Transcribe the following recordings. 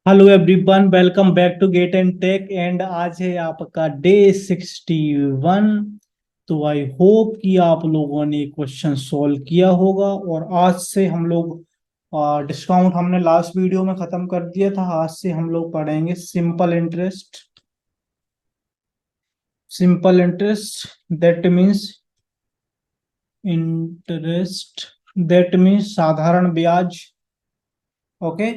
Hello everyone, welcome back to Gate and Tech. And आज है आपका डे 61। तो आई होप कि आप लोगों ने क्वेश्चन सॉल्व किया होगा। और आज से हम लोग डिस्काउंट हमने लास्ट वीडियो में खत्म कर दिया था। आज से हम लोग पढ़ेंगे simple interest. Simple interest interest that means साधारण ब्याज। ओके।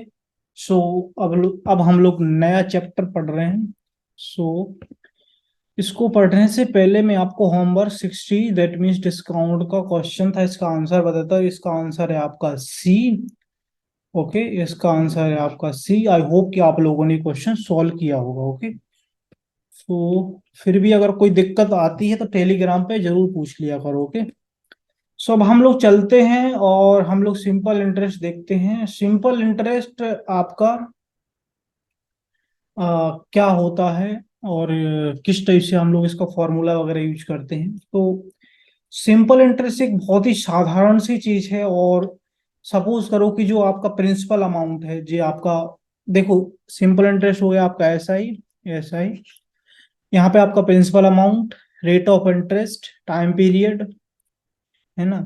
सो अब हम लोग नया चैप्टर पढ़ रहे हैं। सो इसको पढ़ने से पहले मैं आपको होमवर्क 60 दैट मीन्स डिस्काउंट का क्वेश्चन था, इसका आंसर बताता हूँ। इसका आंसर है आपका सी। ओके, इसका आंसर है आपका सी। आई होप कि आप लोगों ने क्वेश्चन सॉल्व किया होगा। ओके। तो फिर भी अगर कोई दिक्कत आती है तो टेलीग्राम पे जरूर पूछ लिया करो। ओके। सो अब हम लोग चलते हैं और हम लोग सिंपल इंटरेस्ट देखते हैं। सिंपल इंटरेस्ट आपका क्या होता है और किस टाइप से हम लोग इसका फॉर्मूला वगैरह यूज करते हैं। तो सिंपल इंटरेस्ट एक बहुत ही साधारण सी चीज है। और सपोज करो कि जो आपका प्रिंसिपल अमाउंट है जो आपका, देखो, सिंपल इंटरेस्ट हो गया आपका एस आई। यहाँ पे आपका principal amount, rate of interest, time period, है ना,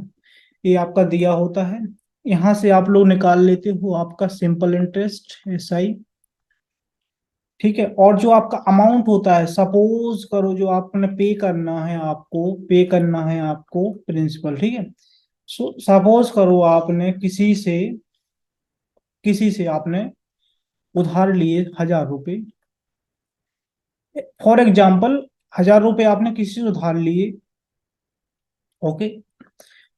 ये आपका दिया होता है। यहाँ से आप लोग निकाल लेते हो आपका सिंपल इंटरेस्ट एस आई। ठीक है। और जो आपका अमाउंट होता है, सपोज करो जो आपने पे करना है आपको प्रिंसिपल। ठीक है। सो सपोज करो आपने किसी से आपने उधार लिए 1,000 रुपए। फॉर एग्जाम्पल, 1,000 रुपए आपने किसी से उधार लिए। ओके।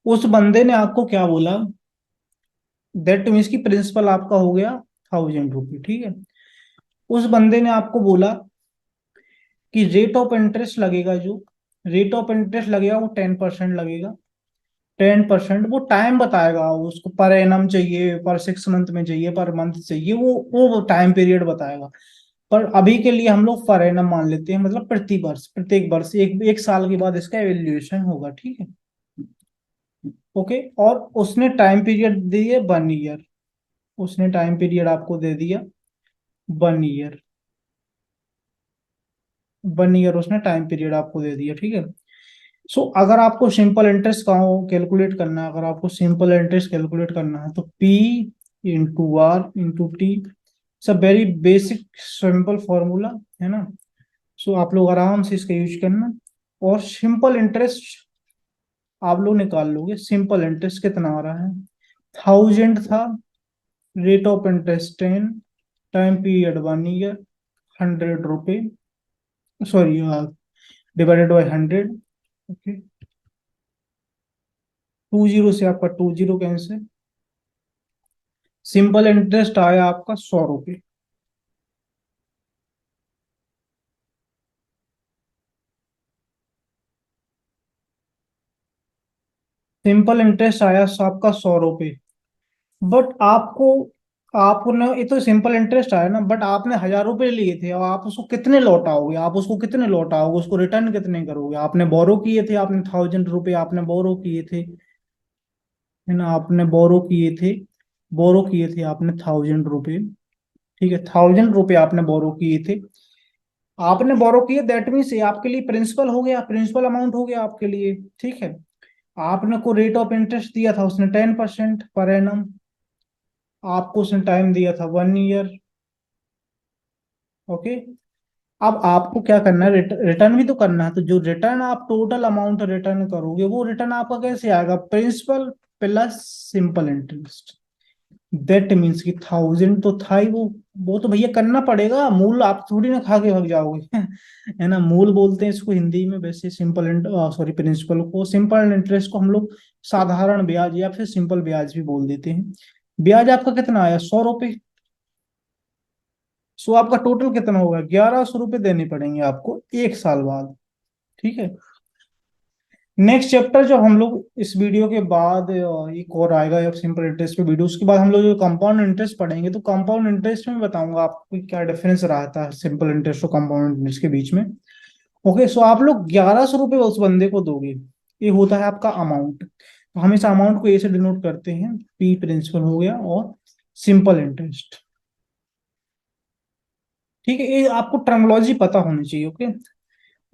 उस बंदे ने आपको क्या बोला, दैट मीन्स की प्रिंसिपल आपका हो गया 1,000 रुपए। ठीक है। उस बंदे ने आपको बोला कि रेट ऑफ इंटरेस्ट लगेगा, जो रेट ऑफ इंटरेस्ट लगेगा वो 10% लगेगा। 10% वो टाइम बताएगा, उसको पर एनम चाहिए, पर 6 मंथ में चाहिए, पर मंथ चाहिए, वो टाइम पीरियड बताएगा। पर अभी के लिए हम लोग पर एनम मान लेते हैं, मतलब प्रति वर्ष, प्रत्येक वर्ष एक साल के बाद इसका एवेल्युएशन होगा। ठीक है। ओके। और उसने टाइम पीरियड दिए 1 ईयर। उसने टाइम पीरियड आपको दे दिया 1 ईयर। 1 ईयर उसने टाइम पीरियड आपको दे दिया। ठीक है। सो अगर आपको सिंपल इंटरेस्ट का कैलकुलेट करना है, अगर आपको सिंपल इंटरेस्ट कैलकुलेट करना है तो P into R into T. It's a very basic simple formula, है ना। सो आप लोग आराम से इसका यूज करना। और सिंपल इंटरेस्ट आप लोग निकाल लोगे। सिंपल इंटरेस्ट कितना आ रहा है, 1,000 था, rate of interest 10, time period 1 year, 100 रुपये, सॉरी, डिवाइडेड बाई 100। ओके। 20 से आपका 20 कैंसिल। सिंपल इंटरेस्ट आया आपका 100 रुपये। सिंपल इंटरेस्ट आया आपका 100 रुपये। बट आपने, ये तो सिंपल इंटरेस्ट आया ना, बट आपने 1,000 रुपये लिए थे और आप उसको कितने लौटाओगे, उसको रिटर्न कितने करोगे। आपने बोरो किए थे, आपने 1,000 रुपये आपने बोरो किए थे, है ना। आपने बोरो किए थे आपने 1,000 रुपये। ठीक है, 1,000 रुपये आपने बोरो किए थे। आपने बोरो किए दैट मीन्स ये आपके लिए प्रिंसिपल हो गया, प्रिंसिपल अमाउंट हो गया आपके लिए। ठीक है। आपने को रेट ऑफ इंटरेस्ट दिया था उसने 10% पर एनम। आपको उसने टाइम दिया था 1 ईयर। ओके। अब आपको क्या करना है, रिटर्न भी तो करना है। तो जो रिटर्न आप टोटल अमाउंट रिटर्न करोगे, वो रिटर्न आपका कैसे आएगा, principal plus simple interest. That means कि 1,000 तो था ही, वो तो भैया करना पड़ेगा। मूल आप थोड़ी ना खा के भाग जाओगे है ना। मूल बोलते हैं इसको हिंदी में। वैसे सॉरी, प्रिंसिपल को, सिंपल इंटरेस्ट को हम लोग साधारण ब्याज या फिर सिंपल ब्याज भी बोल देते हैं। ब्याज आपका कितना आया, 100 रुपये। सो आपका टोटल कितना होगा, 1,100 रुपये देने पड़ेंगे आपको 1 साल बाद। ठीक है। नेक्स्ट चैप्टर जब हम लोग इस वीडियो के बाद एक और आएगा या सिंपल इंटरेस्ट पे वीडियो, उसके बाद हम लोग जो कंपाउंड इंटरेस्ट पढ़ेंगे, तो कंपाउंड इंटरेस्ट में बताऊंगा आपको कि क्या डिफरेंस रहता है सिंपल इंटरेस्ट और कंपाउंड इंटरेस्ट के बीच में। ओके। सो आप लोग 1,100 रुपये उस बंदे को दोगे। ये होता है आपका अमाउंट। तो हमेशा अमाउंट को ए से डिनोट करते हैं, P प्रिंसिपल हो गया और सिंपल इंटरेस्ट। ठीक है, ये आपको टर्मिनोलॉजी पता होनी चाहिए। ओके।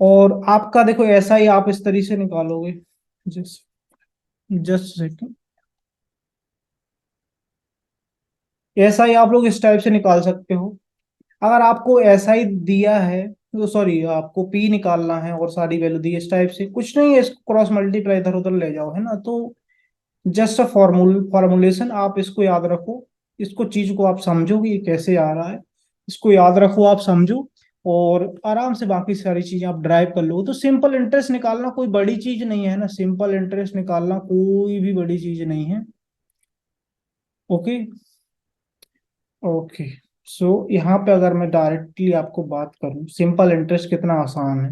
और आपका देखो ऐसा ही आप इस तरीके से निकालोगे। Just just second. ऐसा ही आप लोग इस टाइप से निकाल सकते हो। अगर आपको ऐसा ही दिया है, तो सॉरी, आपको पी निकालना है और सारी वैल्यू दी है इस टाइप से, कुछ नहीं है, इसको क्रॉस मल्टीप्लाई इधर उधर ले जाओ, है ना। तो जस्ट अ फॉर्मुलेशन, आप इसको याद रखो। इसको चीज को आप समझो कि ये कैसे आ रहा है। इसको याद रखो, आप समझो, और आराम से बाकी सारी चीजें आप ड्राइव कर लो। तो सिंपल इंटरेस्ट निकालना कोई बड़ी चीज नहीं है ना, सिंपल इंटरेस्ट निकालना कोई भी बड़ी चीज नहीं है। ओके। ओके। सो यहाँ पे अगर मैं डायरेक्टली आपको बात करूं, सिंपल इंटरेस्ट कितना आसान है।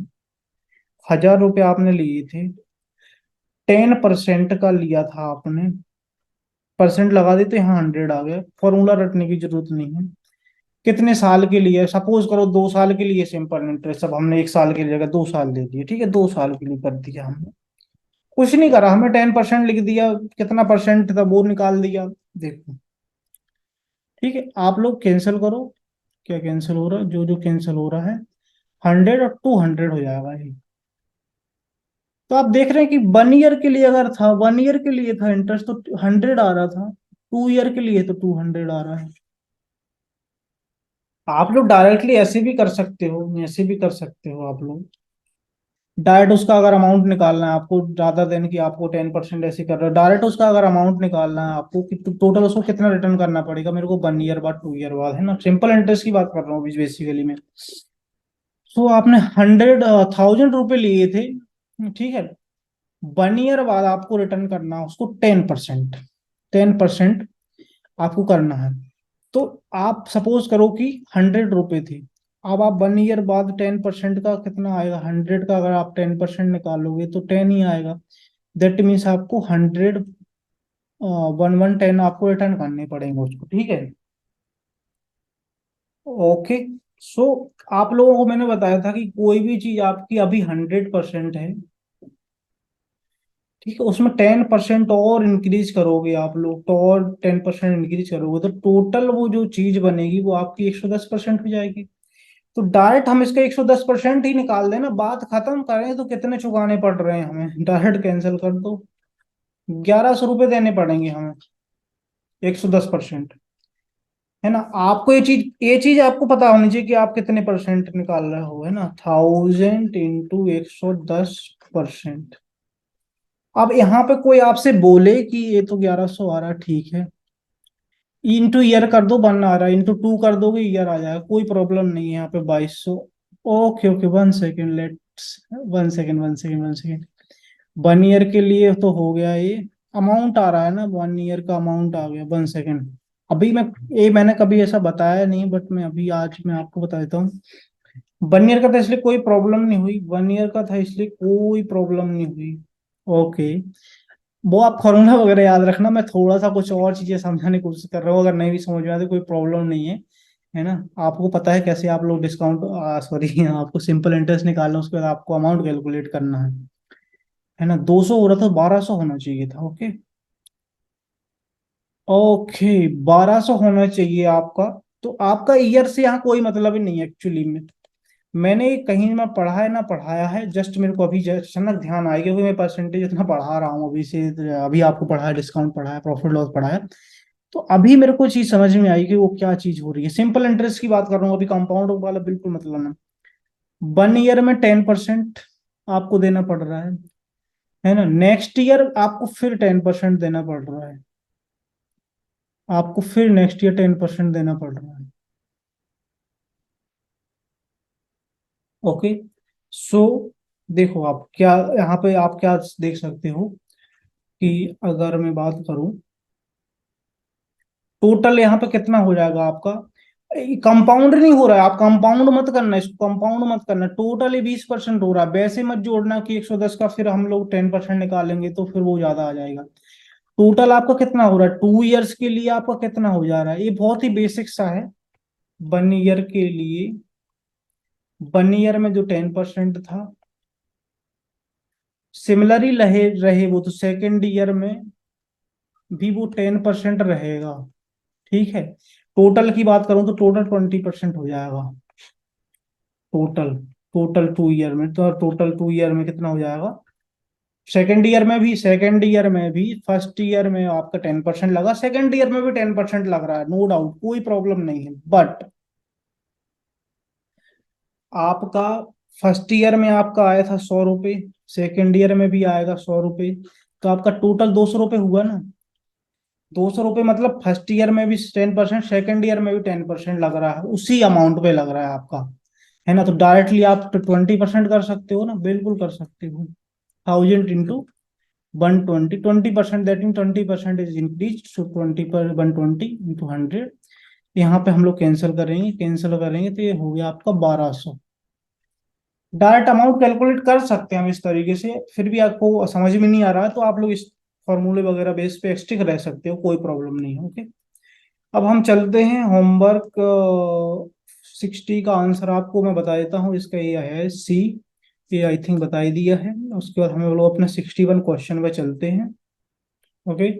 1000 रुपये आपने लिए थे, 10% का लिया था आपने, परसेंट लगा देते यहाँ 100 आ गया, फॉर्मूला रटने की जरूरत नहीं है। कितने साल के लिए, सपोज करो 2 साल के लिए सिंपल इंटरेस्ट, अब हमने 1 साल की जगह 2 साल दे दिए, ठीक है, 2 साल के लिए कर दिया हमने। कुछ नहीं करा, हमें 10% लिख दिया, कितना परसेंट था वो निकाल दिया। देखो, ठीक है, आप लोग कैंसिल करो। क्या कैंसिल हो रहा है, जो जो कैंसिल हो रहा है, 100 और 200 हो जाएगा ये। तो आप देख रहे हैं कि 1 ईयर के लिए अगर था, 1 ईयर के लिए था इंटरेस्ट तो 100 आ रहा था, 2 ईयर के लिए तो 200 आ रहा है। आप लोग डायरेक्टली ऐसे भी कर सकते हो, ऐसे भी कर सकते हो आप लोग। डायरेक्ट उसका अगर अमाउंट निकालना है आपको, ज्यादा देन कि आपको 10% ऐसे कर रहे हो, डायरेक्ट उसका अगर अमाउंट निकालना है आपको कि टोटल उसको कितना रिटर्न करना पड़ेगा मेरे को 1 ईयर बाद, 2 ईयर बाद, है ना, सिंपल इंटरेस्ट की बात कर रहा हूँ बेसिकली मैं। सो आपने 1000 रुपये लिए थे, ठीक है, 1 ईयर बाद आपको रिटर्न करना है उसको 10%। 10% आपको करना है। तो आप सपोज करो कि 100 रुपए थे, अब आप 1 ईयर बाद 10% का कितना आएगा, 100 का अगर आप 10% निकालोगे तो 10 ही आएगा। दैट मीन्स आपको 100, 1110 आपको रिटर्न करने पड़ेंगे उसको, ठीक है। ओके। सो आप लोगों को मैंने बताया था कि कोई भी चीज आपकी अभी 100% है, ठीक है, उसमें 10% और इंक्रीज करोगे आप लोग, तो और 10% इंक्रीज करोगे तो टोटल वो जो चीज बनेगी वो आपकी 110% हो जाएगी। तो डायरेक्ट हम इसका 110% ही निकाल देना, बात खत्म करें, तो कितने चुकाने पड़ रहे हैं हमें, डायरेक्ट कैंसिल कर दो। 1100 रुपये देने पड़ेंगे हमें, 110%, है ना। आपको ये चीज आपको पता होनी चाहिए कि आप कितने परसेंट निकाल रहे हो, है ना, 1000 × 110%। अब यहाँ पे कोई आपसे बोले कि ये तो 1100 आ रहा, ठीक है, इंटू ईयर कर दो, 1 आ रहा है, इंटू 2 कर दोगे, ईयर आ जाएगा, कोई प्रॉब्लम नहीं है यहाँ पे, 2200। Okay okay, 1 second, let's, 1 second, 1 second, 1 second. 1 year के लिए तो हो गया ये, अमाउंट आ रहा है ना, 1 ईयर का अमाउंट आ गया, 1 सेकेंड। अभी मैं, ये मैंने कभी ऐसा बताया नहीं, बट मैं अभी आज मैं आपको बता देता हूँ। 1 ईयर का था इसलिए कोई प्रॉब्लम नहीं हुई, 1 ईयर का था इसलिए कोई प्रॉब्लम नहीं हुई। ओके। वो आप फॉर्मूला वगैरह याद रखना, मैं थोड़ा सा कुछ और चीजें समझाने की कोशिश कर रहा हूँ, अगर नहीं भी समझ में आती कोई प्रॉब्लम नहीं है, है ना। आपको पता है कैसे आप लोग डिस्काउंट, सॉरी, आपको सिंपल इंटरेस्ट निकालना है, उसके बाद आपको अमाउंट कैलकुलेट करना है ना। 200 हो रहा था, 1200 होना चाहिए था। ओके। ओके, 1200 होना चाहिए आपका। तो आपका ईयर से यहाँ कोई मतलब ही नहीं है एक्चुअली में। मैंने कहीं ना पढ़ा है ना पढ़ाया है, जस्ट मेरे को अभी जस्ट अचानक ध्यान आया, क्योंकि मैं परसेंटेज इतना पढ़ा रहा हूँ अभी से, अभी आपको पढ़ा है, डिस्काउंट पढ़ा है, प्रॉफिट लॉस पढ़ा है। तो अभी मेरे को चीज समझ में आई कि वो क्या चीज हो रही है। सिंपल इंटरेस्ट की बात कर रहा हूँ अभी, कंपाउंड वाला बिल्कुल मतलब ना। 1 ईयर में 10% आपको देना पड़ रहा है ना। नेक्स्ट ईयर आपको फिर 10% देना पड़ रहा है, आपको फिर नेक्स्ट ईयर 10% देना पड़ रहा है। ओके। सो देखो, आप क्या यहाँ पे आप क्या देख सकते हो कि अगर मैं बात करूं, टोटल यहाँ पे कितना हो जाएगा आपका, कंपाउंड नहीं हो रहा है, आप कंपाउंड मत करना, इसको कंपाउंड मत करना, टोटल ही 20% हो रहा है, वैसे मत जोड़ना कि 110 का फिर हम लोग 10% निकालेंगे तो फिर वो ज्यादा आ जाएगा। टोटल आपका कितना हो रहा है, 2 ईयर्स के लिए आपका कितना हो जा रहा है, ये बहुत ही बेसिक सा है। 1 ईयर के लिए, 1 ईयर में जो 10% था, सिमिलरली रहे रहे वो तो सेकेंड ईयर में भी वो 10% रहेगा, ठीक है। टोटल की बात करूं तो टोटल 20% हो जाएगा। टोटल टोटल 2 ईयर में, तो टोटल 2 ईयर में कितना हो जाएगा? सेकेंड ईयर में भी फर्स्ट ईयर में आपका 10% लगा, सेकेंड ईयर में भी 10% लग रहा है, नो डाउट, कोई प्रॉब्लम नहीं है। बट आपका फर्स्ट ईयर में आपका आया था 100 रुपये, सेकेंड ईयर में भी आएगा 100 रुपये, तो आपका टोटल 200 रुपये हुआ ना। 200 रुपये मतलब फर्स्ट ईयर में भी 10%, सेकेंड ईयर में भी 10% लग रहा है, उसी अमाउंट पे लग रहा है आपका, है ना। तो डायरेक्टली आप 20% कर सकते हो ना, बिल्कुल कर सकते हो। 1000 into 120, 20%, that mean 20% is increase, so 120 into 100। यहाँ पे हम लोग कैंसिल करेंगे तो ये हो गया आपका 1200। डायरेक्ट अमाउंट कैलकुलेट कर सकते हैं हम इस तरीके से, फिर भी आपको समझ में नहीं आ रहा है तो आप लोग इस फॉर्मूले वगैरह बेस पे स्टिक रह सकते हो, कोई प्रॉब्लम नहीं है। ओके, अब हम चलते हैं होमवर्क 60 का आंसर आपको मैं बता देता हूँ। इसका ये है सी, ये आई थिंक बता ही दिया है। उसके बाद हम लोग अपने 61 क्वेश्चन पे चलते हैं। ओके,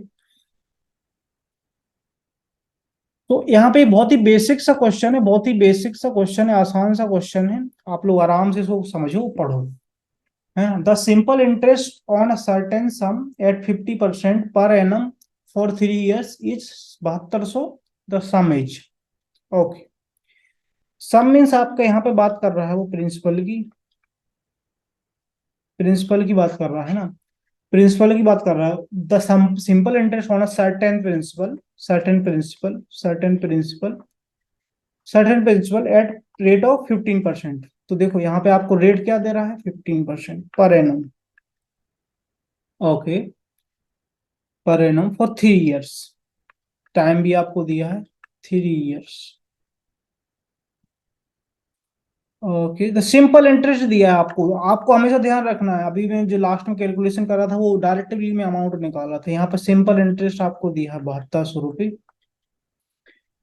तो यहाँ पे बहुत ही बेसिक सा क्वेश्चन है, बहुत ही बेसिक सा क्वेश्चन है, आसान सा क्वेश्चन है। आप लोग आराम से इसको समझो, पढ़ो। है the simple interest on a certain sum at 50% per annum for 3 years is 7200। The sum is, okay. Sum means आपका यहाँ पे बात कर रहा है वो प्रिंसिपल की बात कर रहा है ना, प्रिंसिपल की बात कर रहा है। The sum simple interest on a certain principal at rate of 15%। तो देखो यहाँ पे आपको रेट क्या दे रहा है? 15% पर एनम। ओके, पर एनम फॉर 3 ईयर्स, टाइम भी आपको दिया है 3 years. Okay, the simple interest दिया है आपको, आपको हमेशा ध्यान रखना है। अभी मैं जो लास्ट में कैलकुलेशन कर रहा था वो डायरेक्टली में अमाउंट निकाला था, यहाँ पर सिंपल इंटरेस्ट आपको दिया है 7200 रुपये।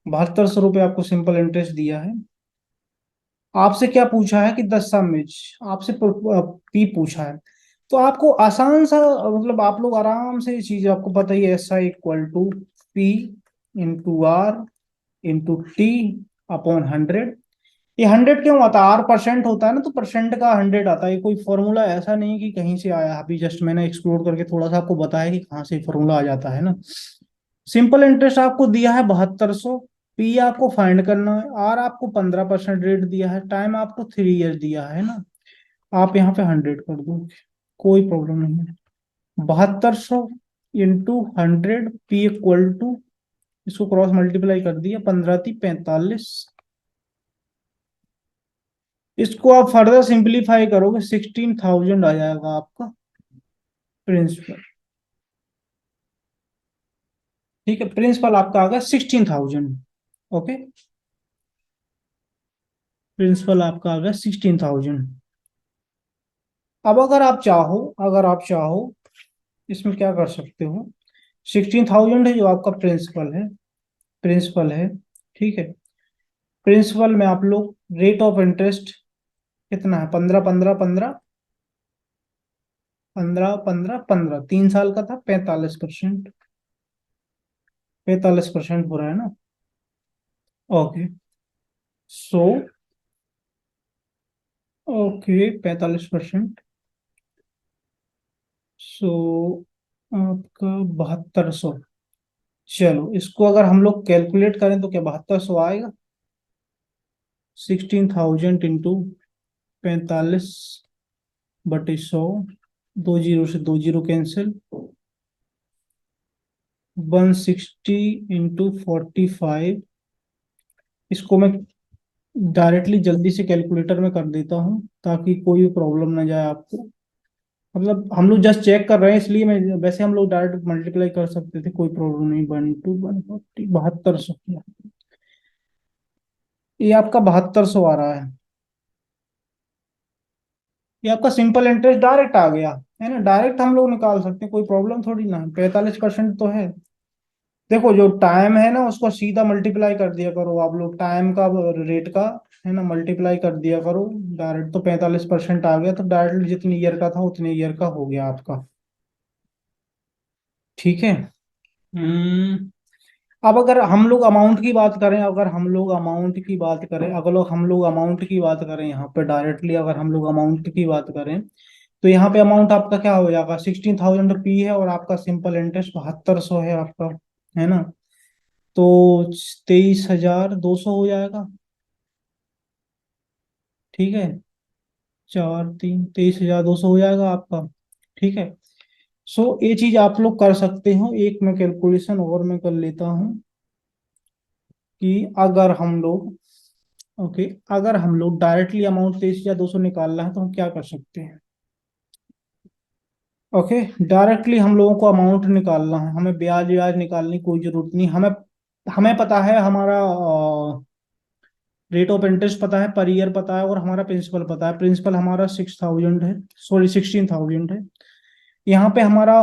7200 रुपये आपको सिंपल इंटरेस्ट दिया है। आपसे क्या पूछा है कि 10 सम, आपसे पी पूछा है। तो आपको आसान सा, मतलब आप लोग आराम से ये चीज आपको पता ही है, S I equal to P into R into T upon 100। ये 100 क्यों आता है? R% होता है ना, तो परसेंट का 100 आता है। ये कोई फॉर्मूला ऐसा नहीं कि कहीं से आया, अभी जस्ट मैंने एक्सप्लोर करके थोड़ा सा आपको बताया कि कहाँ से फॉर्मूला आ जाता है ना। सिंपल इंटरेस्ट आपको दिया है 7200, पी आपको फाइंड करना है, आर आपको 15% रेट दिया है, टाइम आपको 3 ईयर दिया है ना। आप यहाँ पे 100 कर दो, कोई प्रॉब्लम नहीं है। 7200 इंटू 100, पी इक्वल टू, इसको क्रॉस मल्टीप्लाई कर दिया, 15×3 = 45। इसको आप फर्दर सिंप्लीफाई करोगे 16,000 आ जाएगा आपका प्रिंसिपल। ठीक है, प्रिंसिपल आपका आ गया 16,000। ओके, प्रिंसिपल आपका आ गया 16,000। अब अगर आप चाहो इसमें क्या कर सकते हो? 16,000 है जो आपका प्रिंसिपल है। ठीक है, प्रिंसिपल में आप लोग रेट ऑफ इंटरेस्ट कितना है? 15 15 15, 15 15 15, 3 साल का था, 45%। 45% हो रहा है ना। ओके, सो ओके 45%, सो आपका 7200। चलो इसको अगर हम लोग कैलकुलेट करें तो क्या 7200 आएगा? 16,000 इंटू 45/100, 2 जीरो से 2 जीरो कैंसिल, 160 इंटू 45। इसको मैं डायरेक्टली जल्दी से कैलकुलेटर में कर देता हूँ ताकि कोई प्रॉब्लम ना जाए आपको। मतलब हम लोग जस्ट चेक कर रहे हैं इसलिए मैं, वैसे हम लोग डायरेक्ट मल्टीप्लाई कर सकते थे, कोई प्रॉब्लम नहीं। 1 टू 140, 7200 किया, ये आपका 7200 आ रहा है। ये आपका सिंपल इंटरेस्ट डायरेक्ट आ गया, है ना, डायरेक्ट हम लोग निकाल सकते हैं, कोई प्रॉब्लम थोड़ी ना है। 45% तो है। देखो जो टाइम है ना उसको सीधा मल्टीप्लाई कर दिया करो आप लोग, टाइम का रेट का, है ना, मल्टीप्लाई कर दिया करो डायरेक्ट। तो 45% आ गया, तो डायरेक्ट जितनी ईयर का था उतने ईयर का हो गया आपका। ठीक है। हम्म अब अगर हम लोग अमाउंट की बात करें, अगर हम लोग अमाउंट की बात करें, अगर हम लोग अमाउंट की बात करें यहाँ पे डायरेक्टली, अगर हम लोग अमाउंट की बात करें, तो यहाँ पे अमाउंट आपका क्या हो जाएगा, 16,000 पी है, और आपका सिंपल इंटरेस्ट 7200 है आपका, है ना। तो 23,200 हो जाएगा। ठीक है, 23,200 हो जाएगा आपका। ठीक है। सो ये चीज आप लोग कर सकते हो। एक मैं कैलकुलेशन और मैं कर लेता हूँ कि अगर हम लोग, ओके, अगर हम लोग डायरेक्टली अमाउंट 23,200 निकालना है तो हम क्या कर सकते हैं। ओके, डायरेक्टली हम लोगों को अमाउंट निकालना है, हमें ब्याज ब्याज निकालने की कोई जरूरत नहीं। हमें हमें पता है, हमारा रेट ऑफ इंटरेस्ट पता है, पर ईयर पता है, और हमारा प्रिंसिपल पता है। प्रिंसिपल हमारा 6,000 है, सॉरी 16,000 है। यहाँ पे हमारा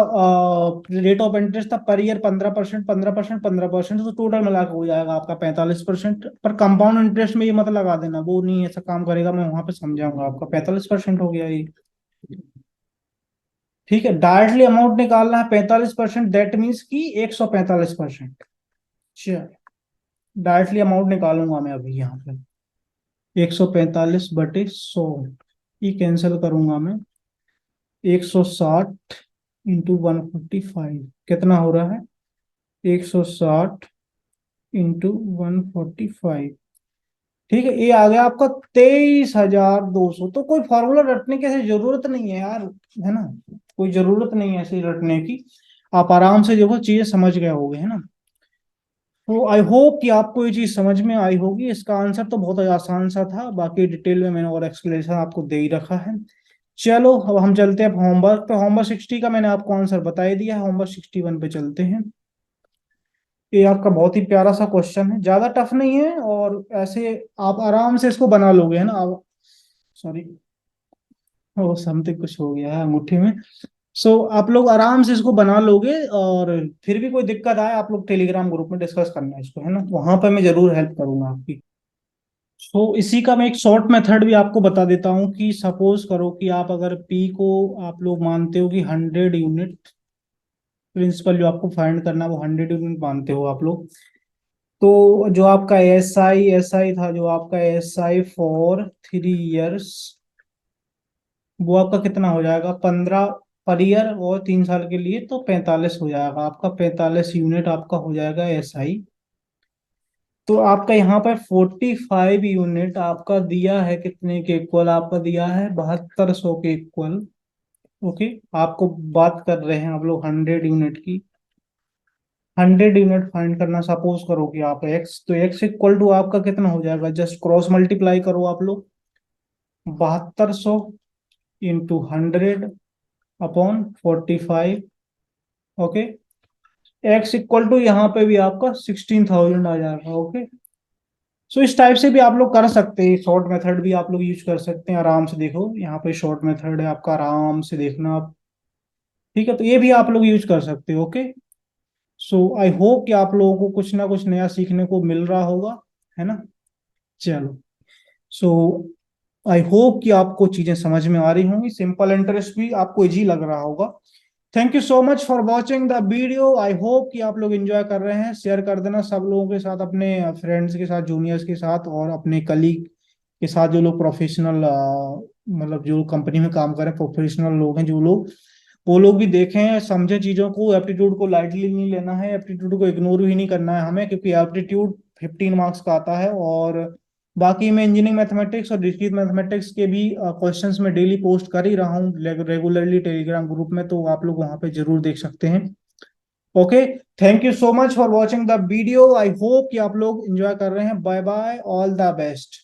रेट ऑफ इंटरेस्ट था पर ईयर 15%, 15%, 15%, तो टोटल मिला के हो जाएगा आपका 45%। पर कंपाउंड इंटरेस्ट में ये मत लगा देना, वो नहीं ऐसा काम करेगा, मैं वहां पे समझाऊंगा। आपका 45% हो गया ये। ठीक है, डायरेक्टली अमाउंट निकालना है 45%, दैट मीन्स की 145%। चल, डायरेक्टली अमाउंट निकालूंगा मैं अभी यहाँ पे। 145/100, ये कैंसिल करूंगा मैं। 160 इंटू 145 कितना हो रहा है, 160 इंटू 145। ठीक है, ये आ गया आपका 23,200। तो कोई फॉर्मूला रटने की ऐसी जरूरत नहीं है यार, है ना। कोई जरूरत नहीं है ऐसे रटने की। आप आराम से देखो, चीजें समझ गए होगे, है ना। तो आई होप कि आपको ये चीज समझ में आई होगी। इसका आंसर तो बहुत आसान सा था, बाकी डिटेल में मैंने और एक्सप्लेनेशन आपको दे ही रखा है। चलो, अब हम चलते हैं होमवर्क पे। होमवर्क 60 का मैंने आपको आंसर बता ही दिया है, होमवर्क 61 पे चलते हैं। ये आपका बहुत ही प्यारा सा क्वेश्चन है, ज्यादा टफ नहीं है, और ऐसे आप आराम से इसको बना लोगे, है ना। आप, सॉरी, वो समथिंग कुछ हो गया है मुट्ठी में। आप लोग आराम से इसको बना लोगे, और फिर भी कोई दिक्कत आए, आप लोग टेलीग्राम ग्रुप में डिस्कस करना है इसको, है ना, वहां पर मैं जरूर हेल्प करूंगा आपकी। इसी का मैं एक शॉर्ट मेथड भी आपको बता देता हूँ कि सपोज करो कि आप अगर पी को आप लोग मानते हो कि 100 यूनिट, प्रिंसिपल जो आपको फाइंड करना है वो 100 यूनिट मानते हो आप लोग। तो जो आपका एस आई था, जो आपका एस आई फॉर 3 इयर्स, वो आपका कितना हो जाएगा, 15 पर ईयर, और 3 साल के लिए तो 45 हो जाएगा आपका। 45 यूनिट आपका हो जाएगा एस आई। तो आपका यहाँ पर 45 यूनिट आपका दिया है, कितने के इक्वल आपका दिया है, 7200 के इक्वल। ओके, आपको बात कर रहे हैं आप लोग 100 यूनिट की। 100 यूनिट फाइंड करना, सपोज करो कि आप एक्स, तो एक्स इक्वल टू आपका कितना हो जाएगा, जस्ट क्रॉस मल्टीप्लाई करो आप लोग। 7200 into 100 upon 45। Okay, X equal to यहाँ पे भी आपका 16,000 आ जाएगा। ओके, इस टाइप से भी आप लोग कर सकते हैं, शॉर्ट मेथड भी आप लोग यूज कर सकते हैं। आराम से देखो, यहाँ पे शॉर्ट मेथड है आपका, आराम से देखना आप। ठीक है, तो ये भी आप लोग यूज कर सकते हो। ओके, आई होप कि आप लोगों को कुछ ना कुछ नया सीखने को मिल रहा होगा, है ना। चलो, सो आई होप कि आपको चीजें समझ में आ रही होंगी, सिंपल इंटरेस्ट भी आपको इजी लग रहा होगा। Thank you so much for watching the video. I hope कि आप लोग एंजॉय कर रहे हैं। शेयर कर देना सब लोगों के साथ, अपने फ्रेंड्स के साथ, जूनियर्स के साथ, और अपने कलीग के साथ, जो लोग प्रोफेशनल, मतलब जो कंपनी में काम कर रहे हैं, प्रोफेशनल लोग हैं जो लोग, वो लोग भी देखें, समझे चीजों को। एप्टीट्यूड को लाइटली नहीं लेना है, एप्टीट्यूड को इग्नोर भी नहीं करना है हमें, क्योंकि एप्टीट्यूड 15 मार्क्स का आता है। और बाकी मैं इंजीनियरिंग मैथमेटिक्स और डिस्क्रीट मैथमेटिक्स के भी क्वेश्चंस में डेली पोस्ट कर ही रहा हूँ रेगुलरली टेलीग्राम ग्रुप में, तो आप लोग वहां पे जरूर देख सकते हैं। Okay, thank you so much for watching the video. I hope कि आप लोग एंजॉय कर रहे हैं। Bye bye, all the best.